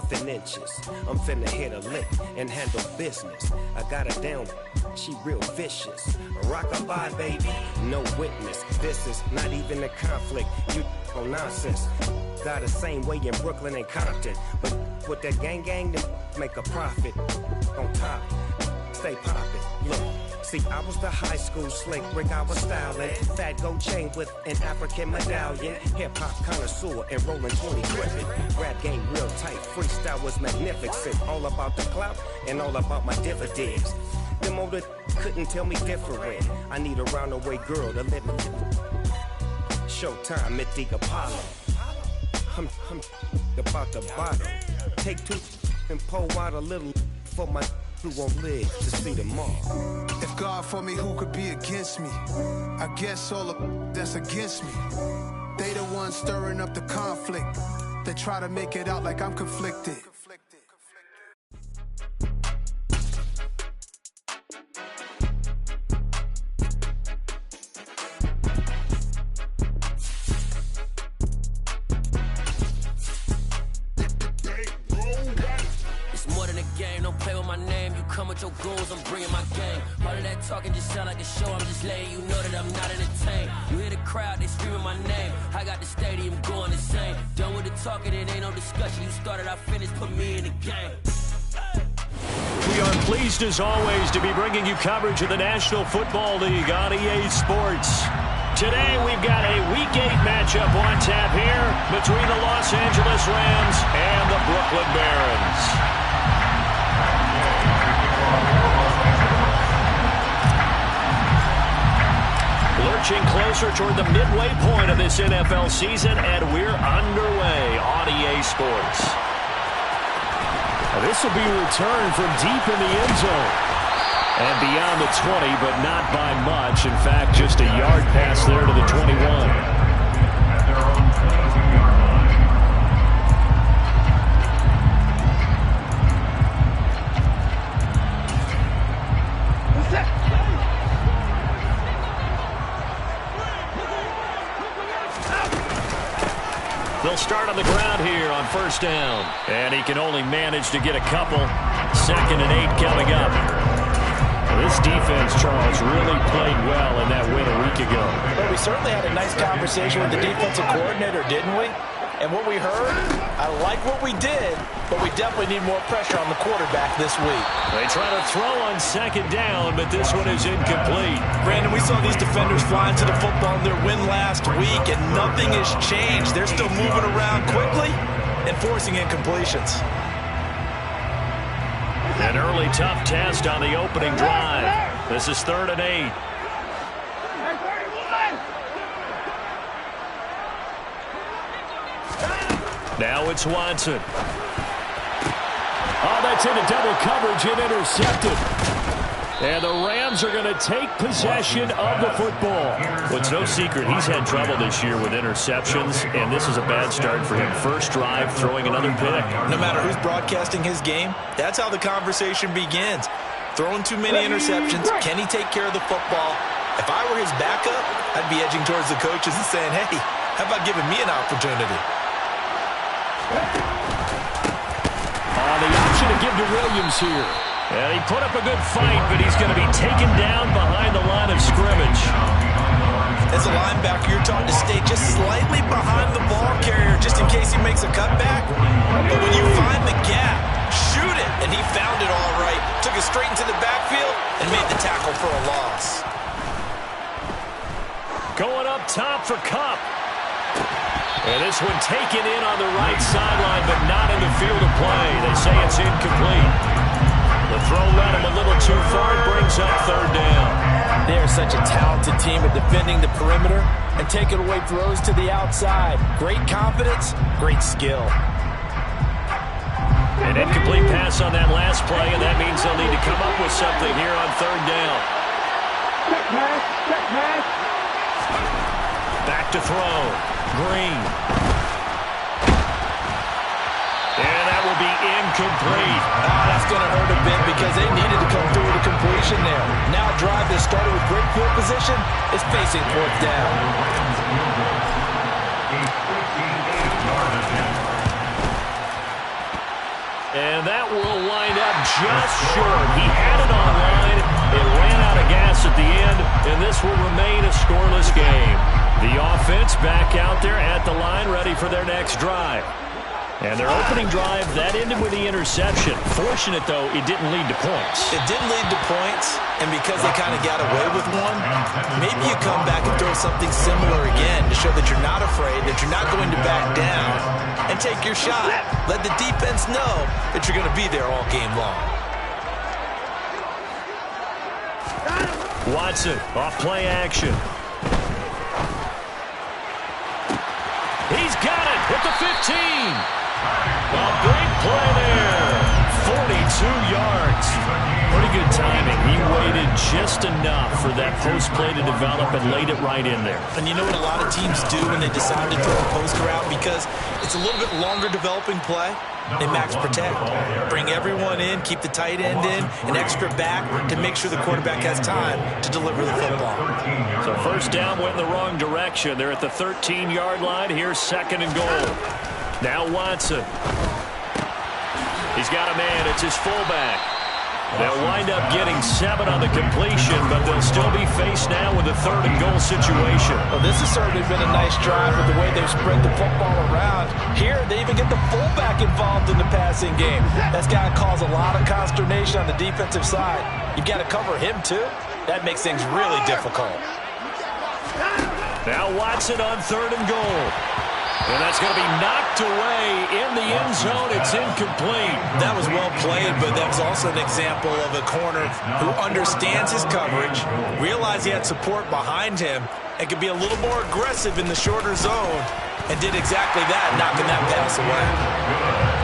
4th and inches. I'm finna hit a lick and handle business. I got her down, she real vicious. Rock-a-bye, baby, no witness. This is not even a conflict, you on nonsense. Got the same way in Brooklyn and Compton, but with that gang, then make a profit. On top, stay poppin', look. See, I was the high school slick Rick, I was styling. Fat gold chain with an African medallion. Hip-hop connoisseur and rolling 20 gripping. Rap game real tight, freestyle was magnificent. All about the clout and all about my dividends. Them older couldn't tell me different. I need a roundaway girl to let me Showtime at the Apollo. I'm about the bottom. Take two and pull out a little for my who won't live to see tomorrow. If God for me, who could be against me? I guess all of that's against me. They the ones stirring up the conflict. They try to make it out like I'm conflicted. Your goals, I'm bringing my game. All of that talking just sound like a show. I'm just letting you know that I'm not entertained. You hear the crowd, they screaming my name. I got the stadium going insane. Done with the talking, it ain't no discussion. You started, I finished, put me in the game. We are pleased as always to be bringing you coverage of the National Football League on EA Sports. Today we've got a Week 8 matchup on tap here between the Los Angeles Rams and the Brooklyn Barons. Lurching closer toward the midway point of this NFL season, and we're underway on EA Sports. This will be a return from deep in the end zone. And beyond the 20, but not by much. In fact, just a yard pass there to the 21. They'll start on the ground here on first down. And he can only manage to get a couple. 2nd and 8 coming up. This defense, Charles, really played well in that win a week ago. Well, we certainly had a nice conversation with the defensive coordinator, didn't we? And what we heard, I like what we did, but we definitely need more pressure on the quarterback this week. They try to throw on 2nd down, but this one is incomplete. Brandon, we saw these defenders flying to the football in their win last week, and nothing has changed. They're still moving around quickly and forcing incompletions. An early tough test on the opening drive. This is 3rd and 8. Now it's Watson. Oh, that's into double coverage and intercepted. And the Rams are going to take possession of the football. Well, it's no secret he's had trouble this year with interceptions, and this is a bad start for him. First drive, throwing another pick. No matter who's broadcasting his game, that's how the conversation begins. Throwing too many interceptions, can he take care of the football? If I were his backup, I'd be edging towards the coaches and saying, hey, how about giving me an opportunity? The option to give to Williams here. And he put up a good fight, but he's going to be taken down behind the line of scrimmage. As a linebacker, you're taught to stay just slightly behind the ball carrier just in case he makes a cutback. But when you find the gap, shoot it. And he found it all right. Took it straight into the backfield and made the tackle for a loss. Going up top for Kupp. And this one taken in on the right sideline, but not in the field of play. They say it's incomplete. The throw led him a little too far. It brings up 3rd down. They are such a talented team at defending the perimeter and taking away throws to the outside. Great confidence, great skill. An incomplete pass on that last play, and that means they'll need to come up with something here on 3rd down. Back to throw. Green. And that will be incomplete. That's going to hurt a bit because they needed to come through with a completion there. Now a drive that started with great field position is facing 4th down. And that will wind up just short. He had it on line. It ran out of gas at the end, and this will remain a scoreless game. The offense back out there at the line, ready for their next drive. And their opening drive, that ended with the interception. Fortunate, though, it didn't lead to points. It didn't lead to points, and because they kind of got away with one, maybe you come back and throw something similar again to show that you're not afraid, that you're not going to back down, and take your shot. Let the defense know that you're going to be there all game long. Watson, off play action. He's got it at the 15. A big play there. 42 yards. Pretty good timing. He waited just enough for that post play to develop and laid it right in there. And you know what a lot of teams do when they decide to throw a post route? Because it's a little bit longer developing play. They max protect. Bring everyone in, keep the tight end in, an extra back to make sure the quarterback has time to deliver the football. So first down went in the wrong direction. They're at the 13-yard line. Here's second and goal. Now Watson. He's got a man. It's his fullback. They'll wind up getting 7 on the completion, but they'll still be faced now with a third and goal situation. Well, this has certainly been a nice drive with the way they've spread the football around. Here, they even get the fullback involved in the passing game. That's got to cause a lot of consternation on the defensive side. You've got to cover him, too. That makes things really difficult. Now Watson on third and goal. And that's going to be knocked away in the end zone. It's incomplete. That was well played, but that was also an example of a corner who understands his coverage, realized he had support behind him, and could be a little more aggressive in the shorter zone, and did exactly that, knocking that pass away.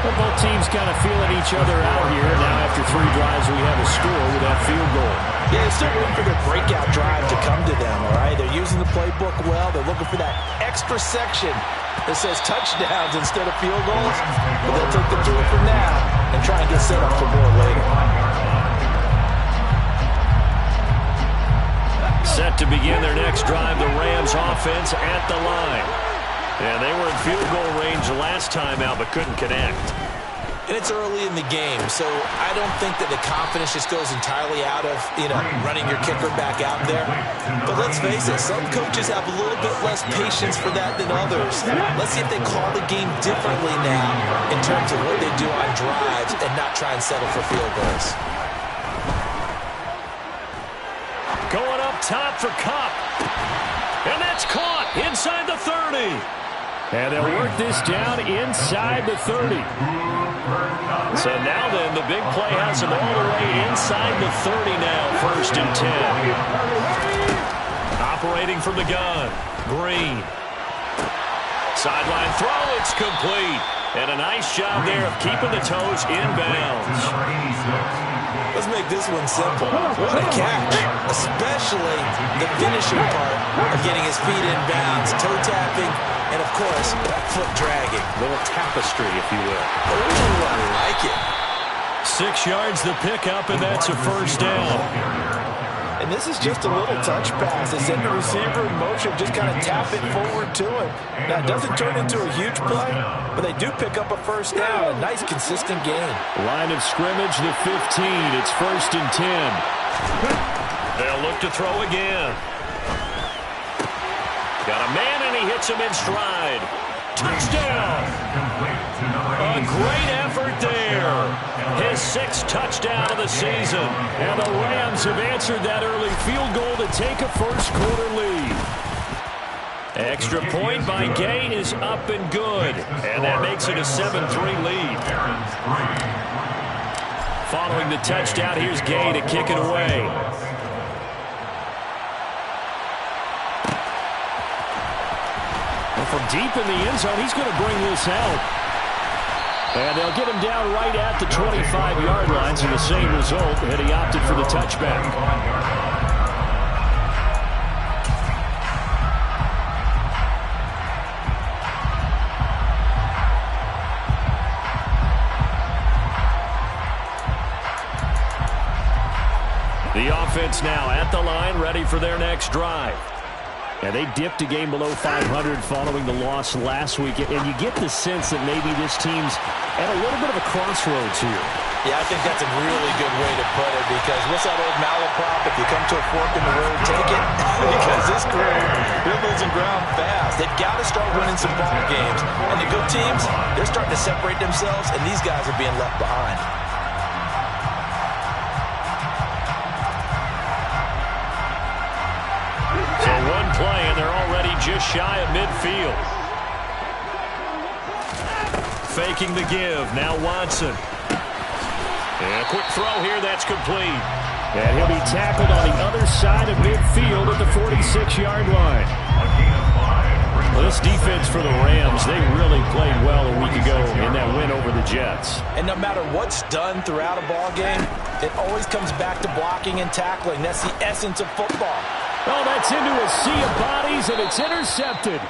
Well, both teams kind of feeling each other out here. Now after 3 drives, we have a score with that field goal. Yeah, they're still waiting for their breakout drive to come to them, all right? They're using the playbook well. They're looking for that extra section that says touchdowns instead of field goals. But they'll take the 3 for now and try and get set up for more later. Set to begin their next drive, the Rams offense at the line. And they were in field goal range the last time out, but couldn't connect. And it's early in the game, so I don't think that the confidence just goes entirely out of, running your kicker back out there. But let's face it, some coaches have a little bit less patience for that than others. Let's see if they call the game differently now in terms of what they do on drives and not try and settle for field goals. Going up top for Kupp. And that's caught inside the 30. And they'll work this down inside the 30. So now then, the big play has them all the way inside the 30 now, 1st and 10. Operating from the gun, Green. Sideline throw, it's complete. And a nice job there of keeping the toes in bounds. Let's make this one simple. What a catch, especially the finishing part of getting his feet in bounds, toe tapping, and of course, foot dragging. A little tapestry, if you will. Ooh, I like it. 6 yards the pickup, and that's a first down. And this is just a little touch pass. They send the receiver in motion, just kind of tap it forward to him. Now, it doesn't turn into a huge play, but they do pick up a first down. A nice, consistent gain. Line of scrimmage, the 15. It's 1st and 10. They'll look to throw again. Got a man, and he hits him in stride. Touchdown! A great effort there. His 6th touchdown of the season. And the Rams have answered that early field goal to take a first-quarter lead. Extra point by Gay is up and good. And that makes it a 7-3 lead. Following the touchdown, here's Gay to kick it away. From deep in the end zone, he's going to bring this out. And they'll get him down right at the 25-yard line, so the same result, and he opted for the touchback. The offense now at the line, ready for their next drive. And they dipped a game below 500 following the loss last week. And you get the sense that maybe this team's at a little bit of a crossroads here. Yeah, I think that's a really good way to put it, because what's that old malaprop? If you come to a fork in the road, take it. Because this crew, they're losing ground fast. They've got to start winning some ball games. And the good teams, they're starting to separate themselves, and these guys are being left behind. So one play, and they're already just shy of midfield. Faking the give. Now Watson. And a quick throw here. That's complete. And he'll be tackled on the other side of midfield at the 46-yard line. Well, this defense for the Rams, they really played well a week ago in that win over the Jets. And no matter what's done throughout a ball game, it always comes back to blocking and tackling. That's the essence of football. Oh, that's into a sea of bodies, and it's intercepted.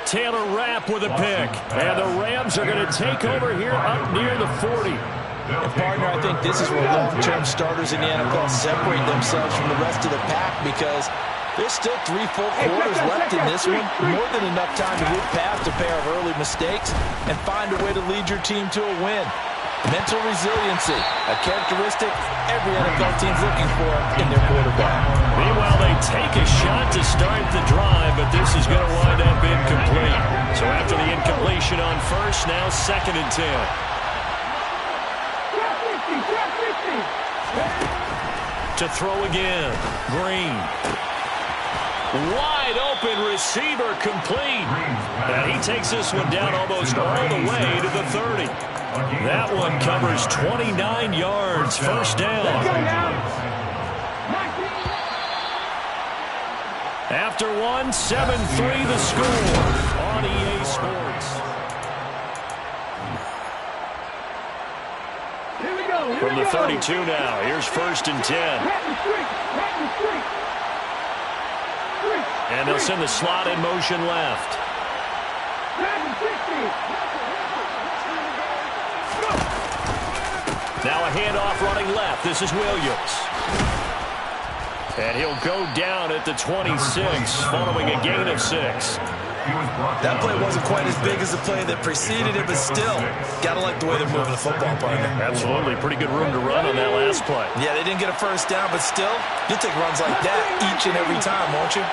Taylor Rapp with a pick. And the Rams are going to take over here up near the 40. And partner, I think this is where long-term starters in the NFL separate themselves from the rest of the pack, because there's still 3 full quarters left in this one. More than enough time to move past a pair of early mistakes and find a way to lead your team to a win. Mental resiliency, a characteristic every NFL team's looking for in their quarterback. Meanwhile, they take a shot to start the drive, but this is going to wind up incomplete. So after the incompletion on first, now 2nd and 10. To throw again. Green. Wide open receiver, complete. And he takes this one down almost all the way to the 30. That one covers 29 yards. First down. After one, 7-3 the score on EA Sports. From the 32 now, here's 1st and 10. And they'll send the slot in motion left. Now a handoff running left. This is Williams. And he'll go down at the 26 following a gain of 6. That play wasn't quite as big as the play that preceded it, but still, got to like the way they're moving the football, partner. Absolutely. Pretty good room to run on that last play. Yeah, they didn't get a first down, but still, you'll take runs like that each and every time, won't you?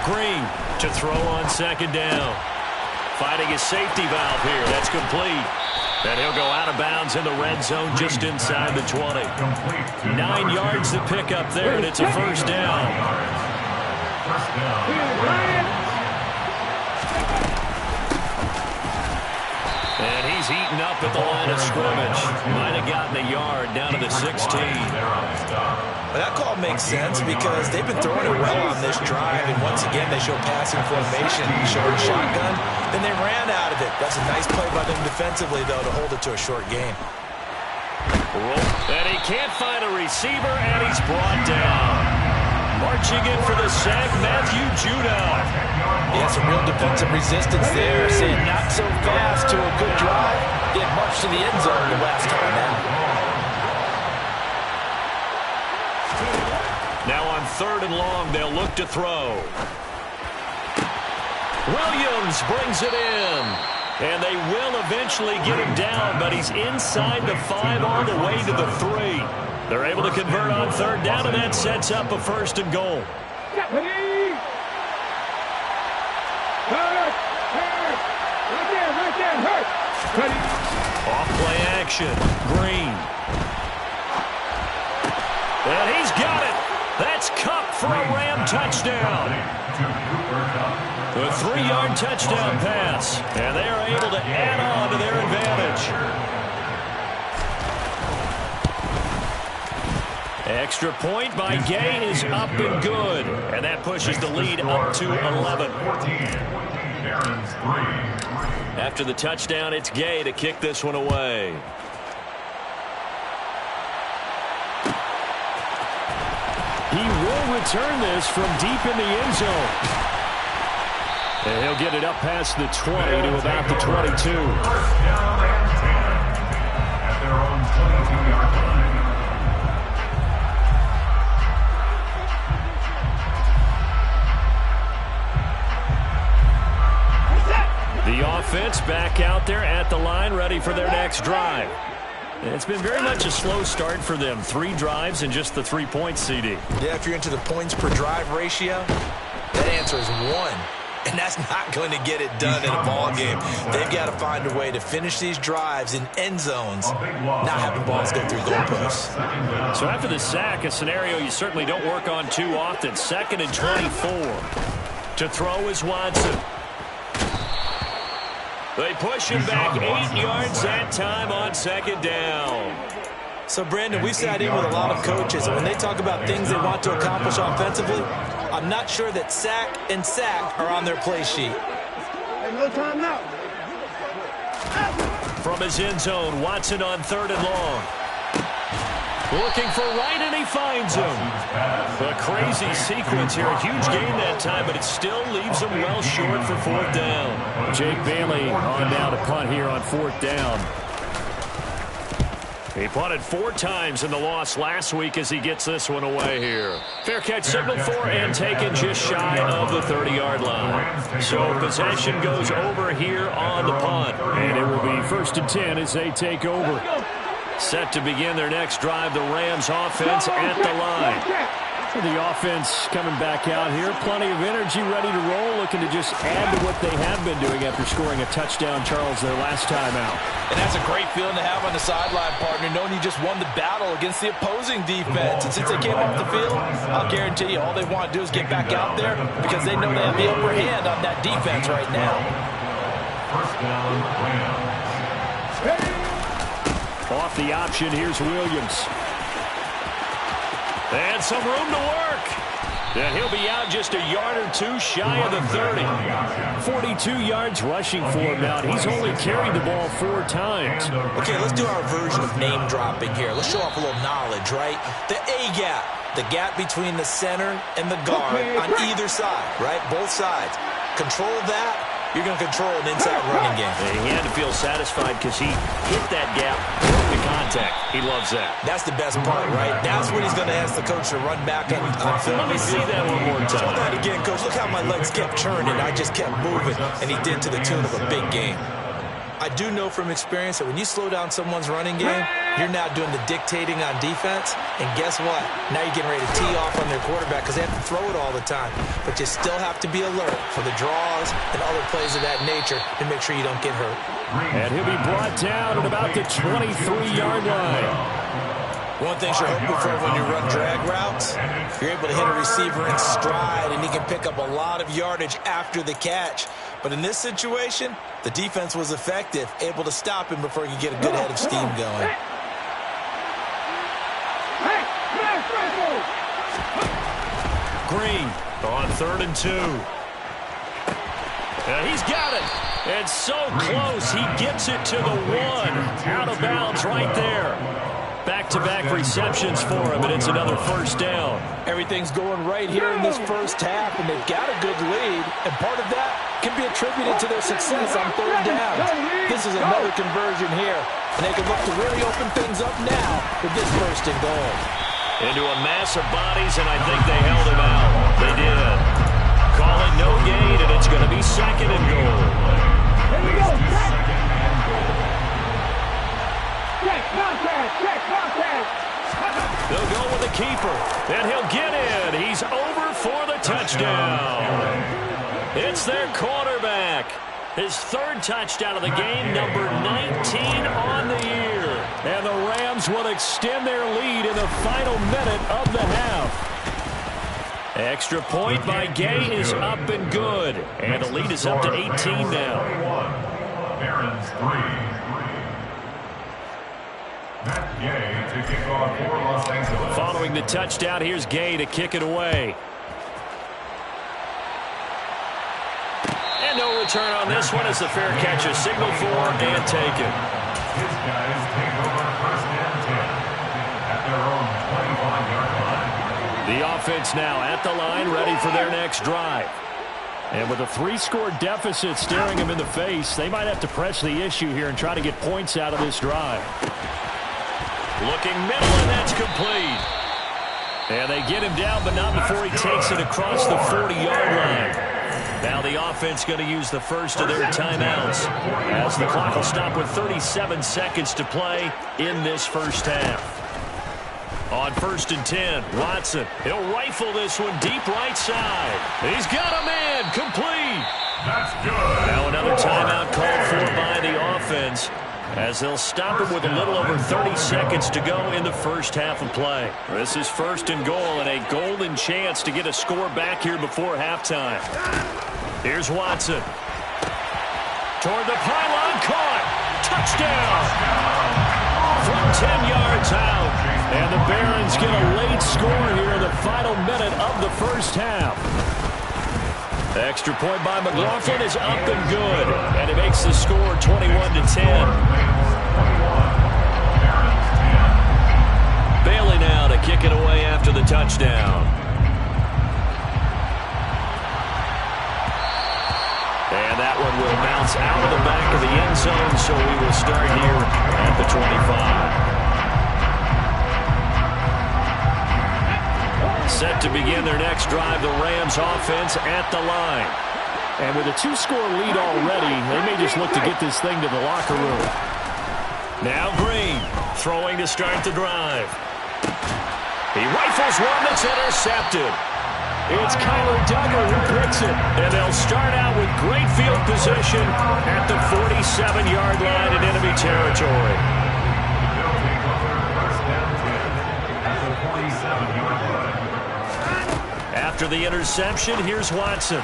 Green to throw on 2nd down. Fighting a safety valve here. That's complete. And he'll go out of bounds in the red zone just inside the 20. 9 yards to pick up there, and it's a first down. And he's heating up at the line of scrimmage. Might have gotten a yard down to the 16. Well, that call makes sense because they've been throwing it well on this drive, and once again they show passing formation, showing shotgun. Then they ran out of it. That's a nice play by them defensively, though, to hold it to a short gain. And he can't find a receiver, and he's brought down. Marching in for the sack, Matthew Judah. Yeah, some real defensive resistance there. Saying not so fast to a good drive. Didn't march to the end zone the last time out. Now on 3rd and long, they'll look to throw. Williams brings it in. And they will eventually get him down, but he's inside the 5 all the way to the 3. They're able to convert on 3rd down, and that sets up a 1st and goal. Off-play action. Green. And he's got it. That's Cup for a Ram touchdown. A 3-yard touchdown pass. And they are able to add on to their advantage. Extra point by Gay is up and good. And that pushes the lead up to 11. After the touchdown, it's Gay to kick this one away. He will return this from deep in the end zone. And he'll get it up past the 20 to about the 22. First down and 10 at their own 22-yard line. The offense back out there at the line, ready for their next drive. And it's been very much a slow start for them. 3 drives and just the 3 points, CD. Yeah, if you're into the points per drive ratio, that answer is 1. And that's not going to get it done in a ball game. They've got to find a way to finish these drives in end zones, not having balls go through goalposts. So after the sack, a scenario you certainly don't work on too often. 2nd and 24. To throw is Watson. They push him back 8 yards that time on 2nd down. So, Brandon, we've sat in with a lot of coaches, and when they talk about things they want to accomplish offensively, I'm not sure that sack and sack are on their play sheet. Hey, no time now. From his end zone, Watson on 3rd and long. Looking for right, and he finds him. A crazy sequence here. A huge gain that time, but it still leaves him well short for 4th down. Jake Bailey on down to punt here on 4th down. He punted 4 times in the loss last week as he gets this one away here. Fair catch signaled for and taken just shy of the 30-yard line. So possession goes over here on the punt. And it will be 1st and 10 as they take over. Set to begin their next drive, the Rams offense at the line. So the offense coming back out here. Plenty of energy, ready to roll, looking to just add to what they have been doing after scoring a touchdown, Charles, their last time out. And that's a great feeling to have on the sideline, partner, knowing you just won the battle against the opposing defense. And since they came off the field, I'll guarantee you all they want to do is get back out there because they know they have the upper hand on that defense right now. First down, Rams. Off the option, here's Williams. And some room to work. And he'll be out just a yard or 2 shy of the 30. 42 yards rushing for him now. He's only carried the ball 4 times. Okay, let's do our version of name dropping here. Let's show off a little knowledge, right? The A-gap, the gap between the center and the guard on either side, right? Both sides. Control that. You're going to control an inside running game. And he had to feel satisfied because he hit that gap, broke the contact. He loves that. That's the best part, right? That's when he's going to ask the coach to run back on film. Let me see that one more time. Show that again, coach. Look how my legs kept churning. I just kept moving, and he did to the tune of a big game. I do know from experience that when you slow down someone's running game, you're now doing the dictating on defense. And guess what? Now you're getting ready to tee off on their quarterback because they have to throw it all the time. But you still have to be alert for the draws and other plays of that nature to make sure you don't get hurt. And he'll be brought down at about the 23-yard line. One thing you're hoping for when you run drag routes, you're able to hit a receiver in stride, and he can pick up a lot of yardage after the catch. But in this situation, the defense was effective, able to stop him before he could get a good head of steam going. Green on 3rd and 2. He's got it. And so close, he gets it to the 1. Out of bounds right there. Back-to-back receptions for him, and it's another 1st down. Everything's going right here in this first half, and they've got a good lead, and part of that can be attributed to their success on 3rd down. This is another conversion here, and they can look to really open things up now with this 1st and goal. Into a mass of bodies, and I think they held him out. They did. Call it no gain, and it's going to be 2nd and goal. Here we go. Check contact. They'll go with the keeper, and he'll get in. He's over for the touchdown. It's their quarterback. His 3rd touchdown of the game, number 19 on the year. And the Rams will extend their lead in the final minute of the half. Extra point by Gay is up and good. And the lead is up to 18 now. Barons 3. Matt Gay to kick off for Los Angeles. Following the touchdown, here's Gay to kick it away. And no return on this one as the fair catch is signaled for and taken. His guys take over 1st and 10 at their own 25-yard line. The offense now at the line, ready for their next drive. And with a 3-score deficit staring them in the face, they might have to press the issue here and try to get points out of this drive. Looking middle, and that's complete. And they get him down, but not before he takes it across the 40-yard line. Now the offense going to use the first of their timeouts as the clock will stop with 37 seconds to play in this first half. On 1st and 10, Watson. He'll rifle this one deep right side. He's got a man complete. That's good. Now another timeout called for by the offense as they'll stop him with a little over 30 seconds to go in the first half of play. This is 1st and goal and a golden chance to get a score back here before halftime. Here's Watson. Toward the pylon, caught. Touchdown. From 10 yards out. And the Barons get a late score here in the final minute of the first half. The extra point by McLaughlin is up and good. And it makes the score 21-10. Bailey now to kick it away after the touchdown. And that one will bounce out of the back of the end zone, so we will start here at the 25. Set to begin their next drive, the Rams offense at the line. And with a 2-score lead already, they may just look to get this thing to the locker room. Now Green throwing to start the drive. He rifles one that's intercepted. It's Kyler Duggar who picks it. And they'll start out with great field position at the 47-yard line in enemy territory. After the interception, here's Watson.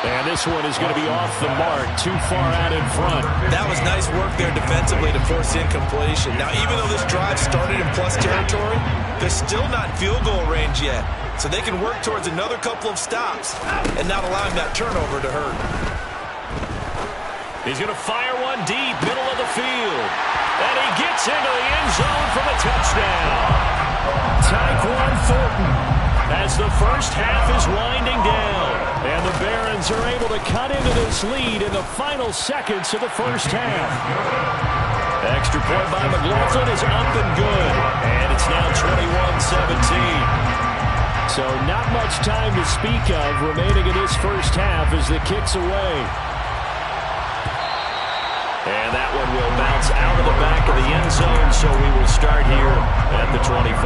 And this one is going to be off the mark, too far out in front. That was nice work there defensively to force incompletion. Now, even though this drive started in plus territory, they're still not in field goal range yet. So they can work towards another couple of stops and not allowing that turnover to hurt. He's going to fire one deep, middle of the field. And he gets into the end zone for the touchdown. Tyquan Thornton as the first half is winding down. And the Barons are able to cut into this lead in the final seconds of the first half. Extra point by McLaughlin is up and good. And it's now 21-17. So not much time to speak of remaining in this first half as the kick's away. And that one will bounce out of the back of the end zone, so we will start here at the 25.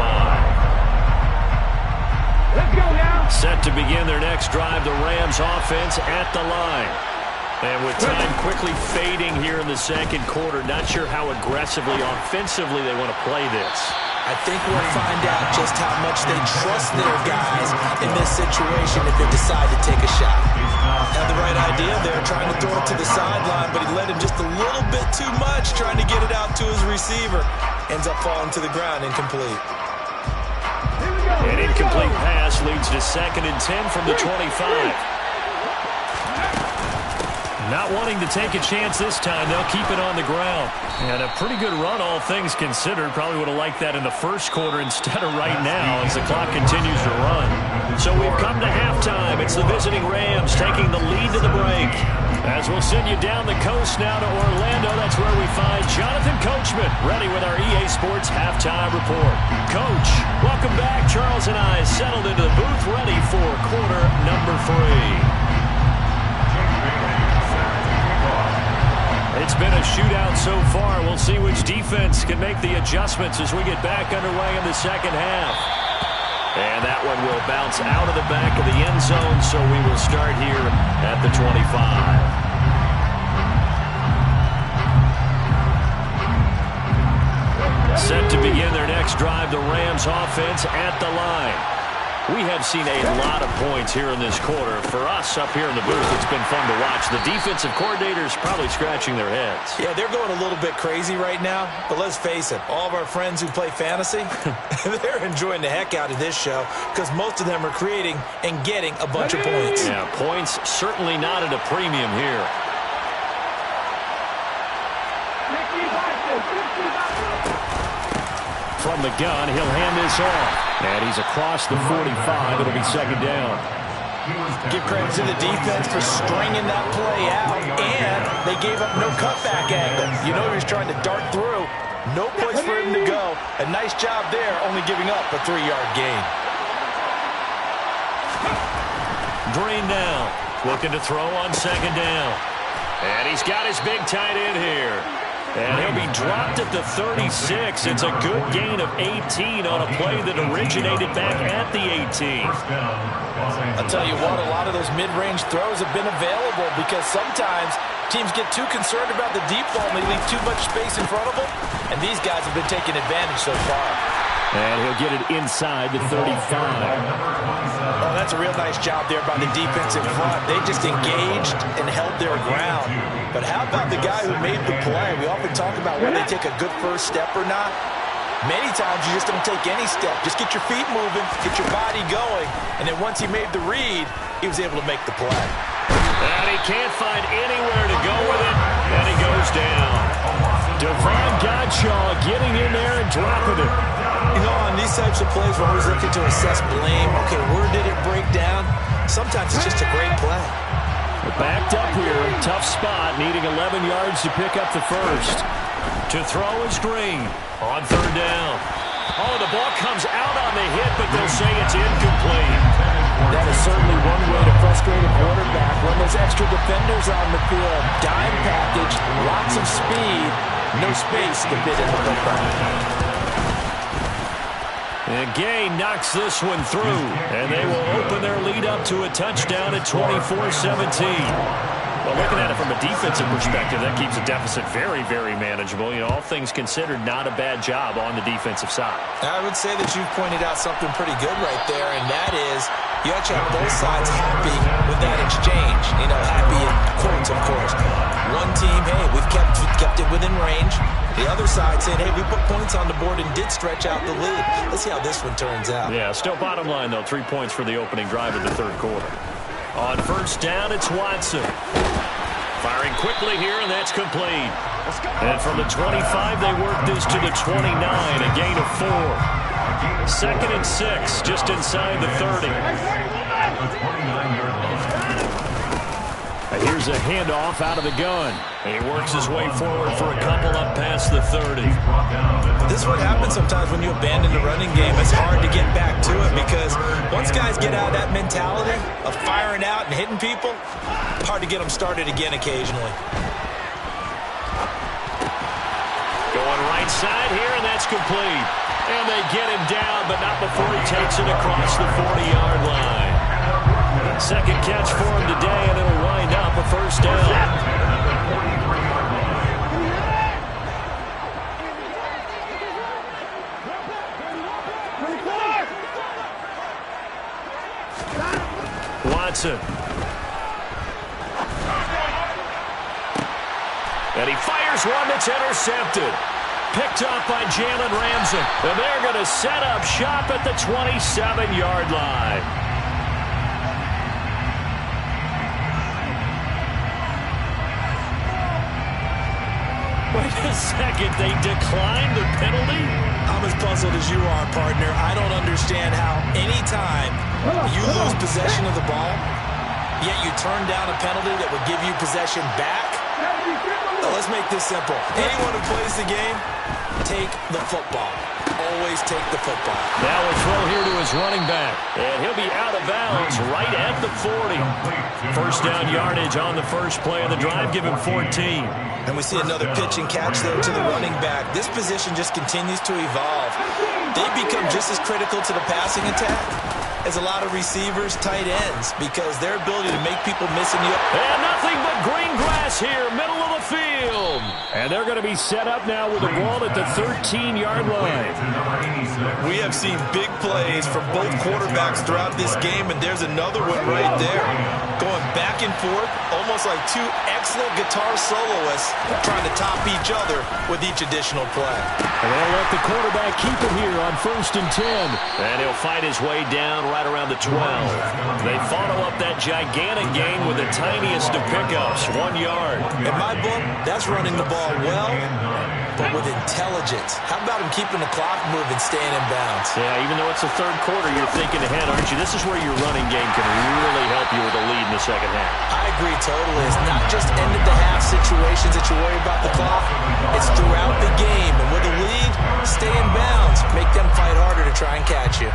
Let's go now. Set to begin their next drive, the Rams offense at the line. And with time quickly fading here in the second quarter, not sure how aggressively, offensively they want to play this. I think we'll find out just how much they trust their guys in this situation if they decide to take a shot. Had the right idea there, trying to throw it to the sideline, but he let him just a little bit too much, trying to get it out to his receiver. Ends up falling to the ground, incomplete. An incomplete pass leads to 2nd and 10 from the 25. Not wanting to take a chance this time, they'll keep it on the ground. And a pretty good run, all things considered. Probably would have liked that in the first quarter instead of right now as the clock continues to run. So we've come to halftime. It's the visiting Rams taking the lead to the break. As we'll send you down the coast now to Orlando, that's where we find Jonathan Coachman, ready with our EA Sports Halftime Report. Coach, welcome back. Charles and I settled into the booth, ready for quarter number 3. It's been a shootout so far. We'll see which defense can make the adjustments as we get back underway in the second half. And that one will bounce out of the back of the end zone, so we will start here at the 25. Set to begin their next drive, the Rams offense at the line. We have seen a lot of points here in this quarter. For us up here in the booth, it's been fun to watch. The defensive coordinators probably scratching their heads. Yeah, they're going a little bit crazy right now, but let's face it, all of our friends who play fantasy, they're enjoying the heck out of this show because most of them are creating and getting a bunch of points. Yeah, points certainly not at a premium here. From the gun, he'll hand this off. And he's across the 45. It'll be 2nd down. Give credit to the defense for stringing that play out, and they gave up no cutback angle. You know he was trying to dart through. No place for him to go. A nice job there, only giving up a 3-yard gain. Green now. looking to throw on second down. And he's got his big tight end here. And he'll be dropped at the 36. It's a good gain of 18 on a play that originated back at the 18. I'll tell you what, a lot of those mid-range throws have been available because sometimes teams get too concerned about the deep ball and they leave too much space in front of them. And these guys have been taking advantage so far. And he'll get it inside the 35. Oh, that's a real nice job there by the defense in front. They just engaged and held their ground. But how about the guy who made the play? We often talk about whether they take a good first step or not. Many times you just don't take any step. Just get your feet moving, get your body going, and then once he made the read, he was able to make the play. And he can't find anywhere to go with it, and he goes down. Devon Godshaw getting in there and dropping it. You know, on these types of plays, we're always looking to assess blame. Okay, where did it break down? Sometimes it's just a great play. We're backed up here. Tough spot, needing 11 yards to pick up the first. To throw is Green on third down. Oh, the ball comes out on the hit, but they'll say it's incomplete. That is certainly one way to frustrate a quarterback. When there's extra defenders on the field, dime package, lots of speed, no space to fit in the football. And Gay knocks this one through, and they will open their lead up to a touchdown at 24-17. Well, looking at it from a defensive perspective, that keeps the deficit very, very manageable. You know, all things considered, not a bad job on the defensive side. I would say that you've pointed out something pretty good right there, and that is you actually have both sides happy with that exchange. You know, happy in quotes, of course. One team, hey, we've kept it within range. The other side saying, hey, we put points on the board and did stretch out the lead. Let's see how this one turns out. Yeah, still bottom line, though, 3 points for the opening drive in the third quarter. On first down, it's Watson. Firing quickly here, and that's complete. And from the 25, they work this to the 29, a gain of 4. Second and 6, just inside the 30. Here's a handoff out of the gun. He works his way forward for a couple up past the 30. This is what happens sometimes when you abandon the running game. It's hard to get back to it because once guys get out of that mentality of firing out and hitting people, it's hard to get them started again occasionally. Going right side here, and that's complete. And they get him down, but not before he takes it across the 40-yard line. Second catch for him today, and it'll wind up a first down. Watson. And he fires one that's intercepted. Picked up by Jalen Ramsey. And they're going to set up shop at the 27-yard line. Wait a second, they declined the penalty? I'm as puzzled as you are, partner. I don't understand how any time you lose possession of the ball, yet you turn down a penalty that would give you possession back. Now, let's make this simple. Anyone who plays the game, take the football. Always take the football. Now a throw here to his running back. And he'll be out of bounds right at the 40. First down yardage on the first play of the drive. Give him 14. And we see another pitch and catch there to the running back. This position just continues to evolve. They become just as critical to the passing attack as a lot of receivers, tight ends, because their ability to make people miss in the... And nothing but green grass here, middle of the field. And they're going to be set up now with the ball at the 13-yard line. We have seen big plays from both quarterbacks throughout this game, and there's another one right there. Going back and forth, almost like two excellent guitar soloists trying to top each other with each additional play. And they'll let the quarterback keep it here on 1st and 10. And he'll fight his way down right around the 12. They follow up that gigantic gain with the tiniest of pickups, 1 yard. In my book, that's running the ball well, but with intelligence. How about him keeping the clock moving, staying in bounds? Yeah, even though it's the third quarter, you're thinking ahead, aren't you? This is where your running game can really help you with a lead in the second half. I agree totally. It's not just end-of-the-half situations that you worry about the clock. It's throughout the game. And with a lead, stay in bounds. Make them fight harder to try and catch you.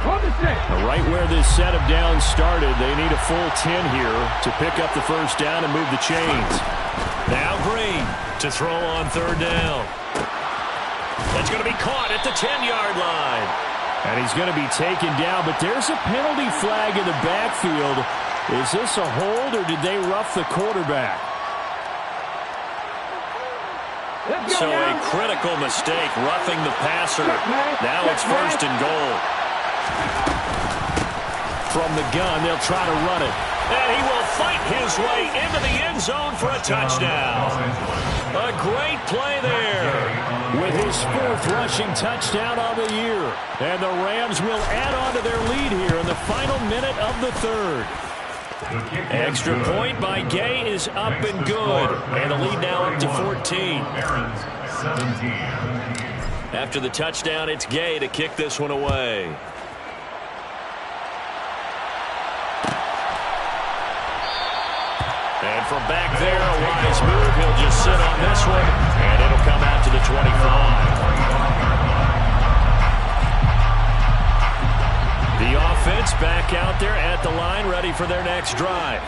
Right where this set of downs started, they need a full 10 here to pick up the first down and move the chains. Now Green to throw on third down. That's going to be caught at the 10-yard line. And he's going to be taken down, but there's a penalty flag in the backfield. Is this a hold, or did they rough the quarterback? So a critical mistake, roughing the passer. Now it's first and goal. From the gun, they'll try to run it. And he will fight his way into the end zone for a touchdown. A great play there with his 4th rushing touchdown of the year. And the Rams will add on to their lead here in the final minute of the 3rd. Extra point by Gay is up and good. And the lead now up to 14. After the touchdown, it's Gay to kick this one away. And from back there, a wise move. He'll just sit on this one, and it'll come out to the 25. The offense back out there at the line, ready for their next drive.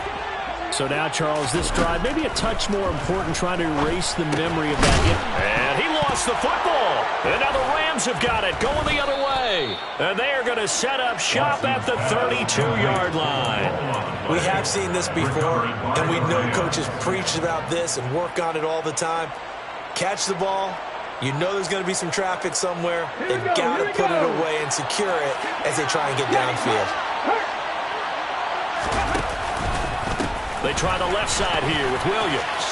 So now, Charles, this drive maybe a touch more important, trying to erase the memory of that. And he lost the football. And now the Rams have got it, going the other way. And they are going to set up shop at the 32-yard line. We have seen this before, and we know coaches preach about this and work on it all the time. Catch the ball. You know there's going to be some traffic somewhere. They've got to put it away and secure it as they try and get downfield. They try the left side here with Williams.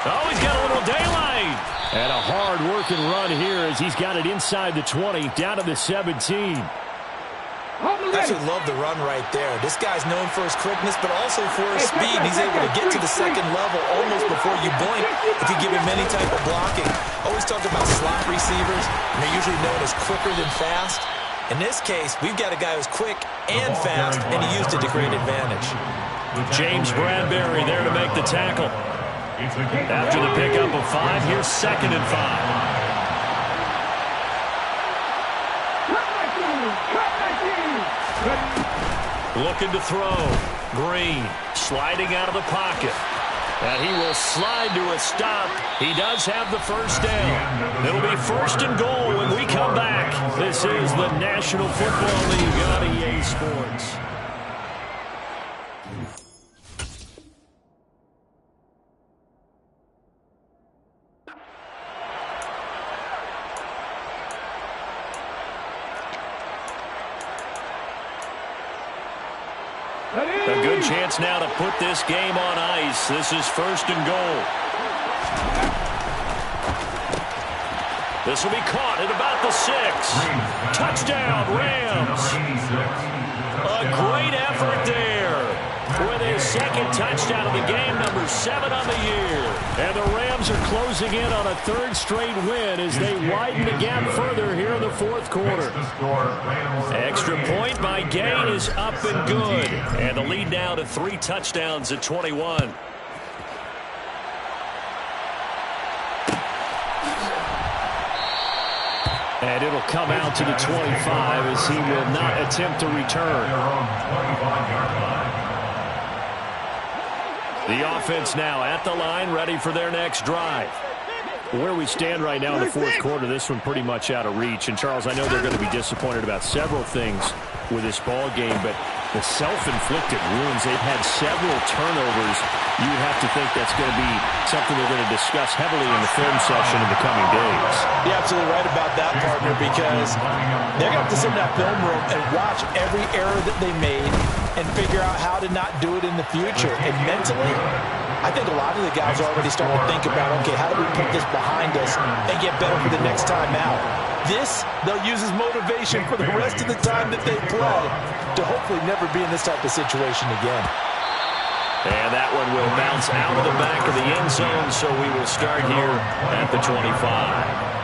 Oh, he's got a little daylight. And a hard-working run here as he's got it inside the 20, down to the 17. I actually love the run right there. This guy's known for his quickness, but also for his speed. He's able to get to the second level almost before you blink if you give him any type of blocking. Always talk about slot receivers, and they're usually known as quicker than fast. In this case, we've got a guy who's quick and fast, and he used it to great advantage. James Bradbury there to make the tackle. After the pickup of 5, here's 2nd and 5. Looking to throw. Green sliding out of the pocket. And he will slide to a stop. He does have the first down. It'll be 1st and goal when we come back. This is the National Football League on EA Sports. A good chance now to put this game on ice. This is 1st and goal. This will be caught at about the 6. Touchdown, Rams. A great effort there with his 2nd touchdown of the game, number 7 on the year. And the Rams are closing in on a 3rd straight win as they widen the gap further here in the 4th quarter. Extra point by Gay is up and good. And the lead now to 3 touchdowns at 21. And it'll come out to the 25 as he will not attempt to return. The offense now at the line, ready for their next drive. Where we stand right now in the 4th quarter, this one pretty much out of reach. And, Charles, I know they're going to be disappointed about several things with this ball game, but the self-inflicted wounds, they've had several turnovers. You would have to think that's going to be something they're going to discuss heavily in the film session in the coming days. You're absolutely right about that, partner, because they're going to have to sit in that film room and watch every error that they made and figure out how to not do it in the future. And mentally, I think a lot of the guys are already starting to think about, okay, how do we put this behind us and get better for the next time out? This, they'll use as motivation for the rest of the time that they play to hopefully never be in this type of situation again. And that one will bounce out of the back of the end zone, so we will start here at the 25.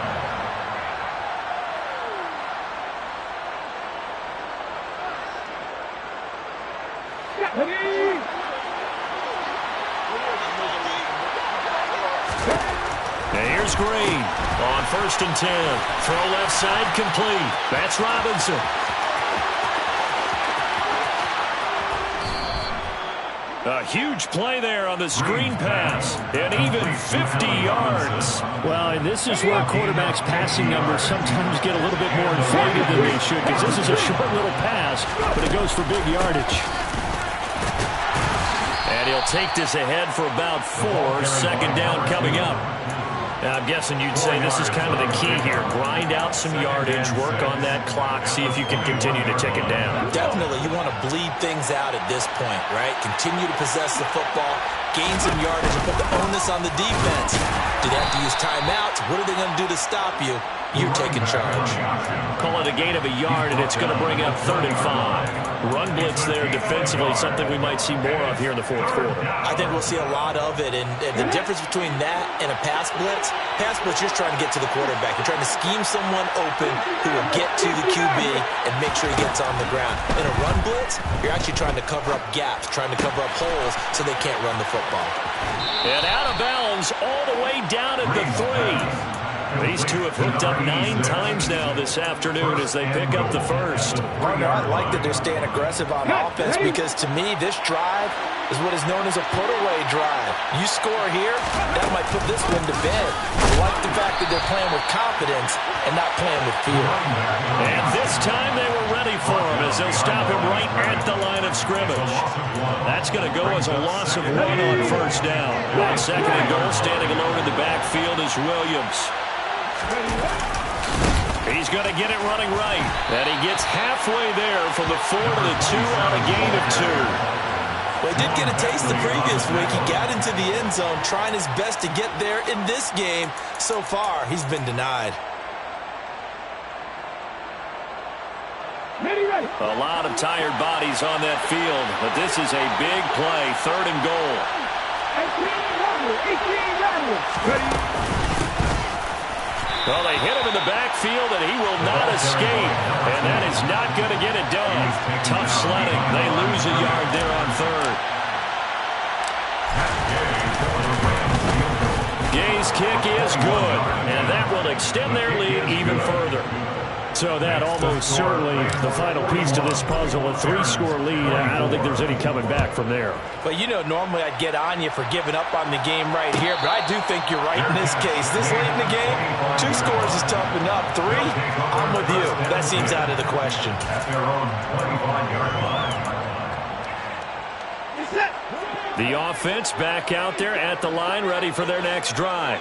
And here's Green on 1st and 10. Throw left side complete. That's Robinson. A huge play there on the screen pass, and even 50 yards. Well, and this is where quarterbacks' passing numbers sometimes get a little bit more inflated than they should, because this is a short little pass, but it goes for big yardage. And he'll take this ahead for about 4. Second down coming up. Now, I'm guessing you'd say this is kind of the key here. Grind out some yardage, work on that clock, see if you can continue to tick it down. Definitely. You want to bleed things out at this point, right? Continue to possess the football, gain some yardage, and put the onus on the defense. Do they have to use timeouts? What are they going to do to stop you? You're taking charge. Call it a gain of a yard, and it's going to bring up 3rd and 5. Run blitz there defensively, something we might see more of here in the 4th quarter. I think we'll see a lot of it, and the difference between that and a pass blitz, you're trying to get to the quarterback. You're trying to scheme someone open who will get to the QB and make sure he gets on the ground. In a run blitz, you're actually trying to cover up gaps, trying to cover up holes so they can't run the football. And out of bounds all the way down at the 3. These two have hooked up 9 times now this afternoon as they pick up the first. Partner, I like that they're staying aggressive on offense because, to me, this drive is what is known as a put-away drive. You score here, that might put this one to bed. I like the fact that they're playing with confidence and not playing with fear. And this time they were ready for him as they'll stop him right at the line of scrimmage. That's going to go as a loss of 1 on first down. On 2nd and goal, standing alone in the backfield is Williams. He's going to get it running right. And he gets halfway there from the 4 to the 2 on a gain of 2. Well, he did get a taste the previous week. He got into the end zone, trying his best to get there in this game. So far, he's been denied. A lot of tired bodies on that field, but this is a big play. 3rd and goal. 18 Well, they hit him in the backfield, and he will not escape. And that is not going to get it done. Tough sledding. They lose a yard there on 3rd. Gay's kick is good, and that will extend their lead even further. So that almost certainly the final piece to this puzzle, a 3-score lead. I don't think there's any coming back from there. But, you know, normally I'd get on you for giving up on the game right here, but I do think you're right in this case. This late in the game, 2 scores is tough enough. 3, I'm with you. That seems out of the question. At their own 25-yard line. The offense back out there at the line, ready for their next drive.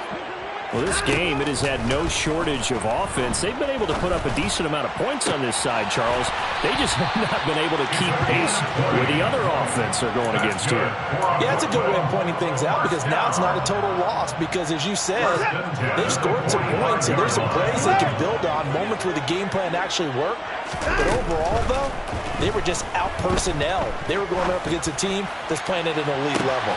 Well, this game, it has had no shortage of offense. They've been able to put up a decent amount of points on this side, Charles. They just have not been able to keep pace with the other offense they're going against here. Yeah, it's a good way of pointing things out because now it's not a total loss because, as you said, they've scored some points and there's some plays they can build on, moments where the game plan actually worked. But overall, though, they were just out personnel. They were going up against a team that's playing at an elite level.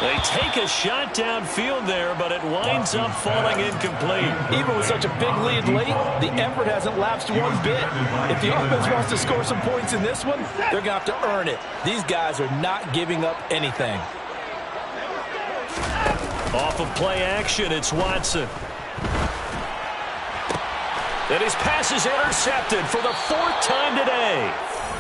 They take a shot downfield there, but it winds up falling incomplete. Even with such a big lead late, the effort hasn't lapsed one bit. If the offense wants to score some points in this one, they're going to have to earn it. These guys are not giving up anything. Off of play action, it's Watson. And his pass is intercepted for the 4th time today.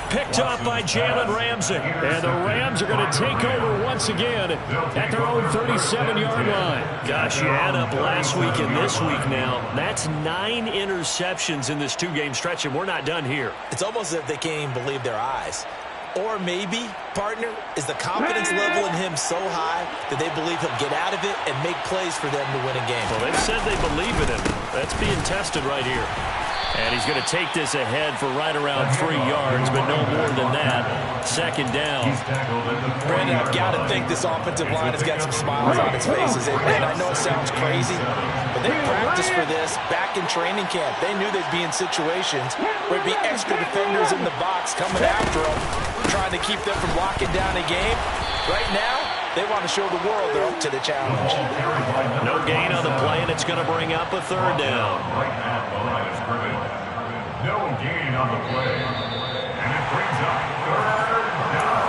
Picked off by Jalen Ramsey. And the Rams are going to take over once again at their own 37-yard line. Gosh, you add up last week and this week now. That's 9 interceptions in this 2-game stretch, and we're not done here. It's almost as if they can't even believe their eyes. Or maybe, partner, is the confidence level in him so high that they believe he'll get out of it and make plays for them to win a game. Well, they've said they believe in him. That's being tested right here. And he's going to take this ahead for right around 3 yards, but no more than that. 2nd down. Brandon, I've got to think this offensive line has got some smiles on its faces. And I know it sounds crazy, but they practiced for this back in training camp. They knew they'd be in situations where it'd be extra defenders in the box coming after them, trying to keep them from locking down a game. Right now, they want to show the world they're up to the challenge. No gain on the play, and it's going to bring up a 3rd down. Right at the line of scrimmage. No gain on the play. And it brings up 3rd down.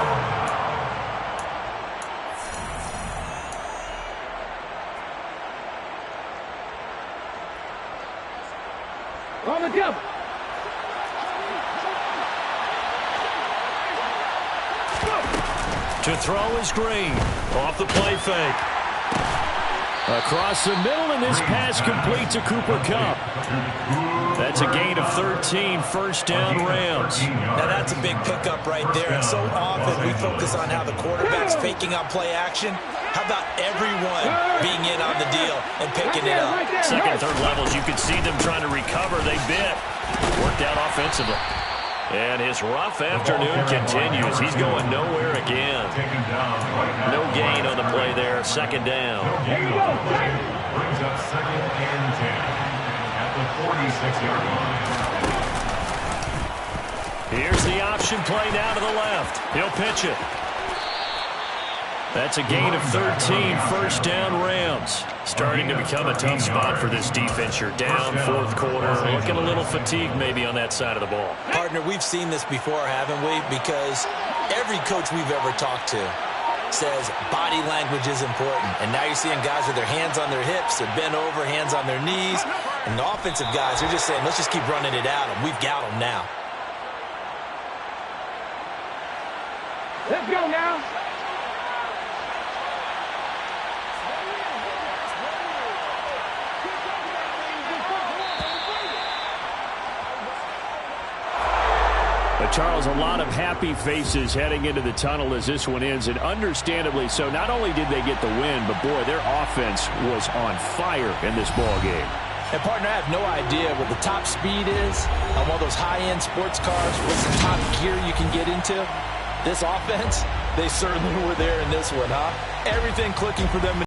On the jump. To throw is Green. Off the play fake. Across the middle, and this pass complete to Cooper Kupp. That's a gain of 13, first down Rams. Now that's a big pickup right there, and so often we focus on how the quarterback's faking on play action. How about everyone being in on the deal and picking it up? Second and third levels, you can see them trying to recover. They bit. Worked out offensively. And his rough afternoon continues. He's going nowhere again. No gain on the play there. Second down. Brings up second and 10 at the 46-yard line. Here's the option play now to the left. He'll pitch it. That's a gain of 13, first down Rams. Starting to become a tough spot for this defense. You're down fourth quarter. Looking a little fatigued maybe on that side of the ball. Partner, we've seen this before, haven't we? Because every coach we've ever talked to says body language is important. And now you're seeing guys with their hands on their hips, they're bent over, hands on their knees. And the offensive guys are just saying, let's just keep running it at them. We've got them now. Let's go now. But Charles, a lot of happy faces heading into the tunnel as this one ends, and understandably so. Not only did they get the win, but boy, their offense was on fire in this ball game. And partner, I have no idea what the top speed is on one of those high-end sports cars. What's the top gear you can get into? This offense, they certainly were there in this one, huh? Everything clicking for them.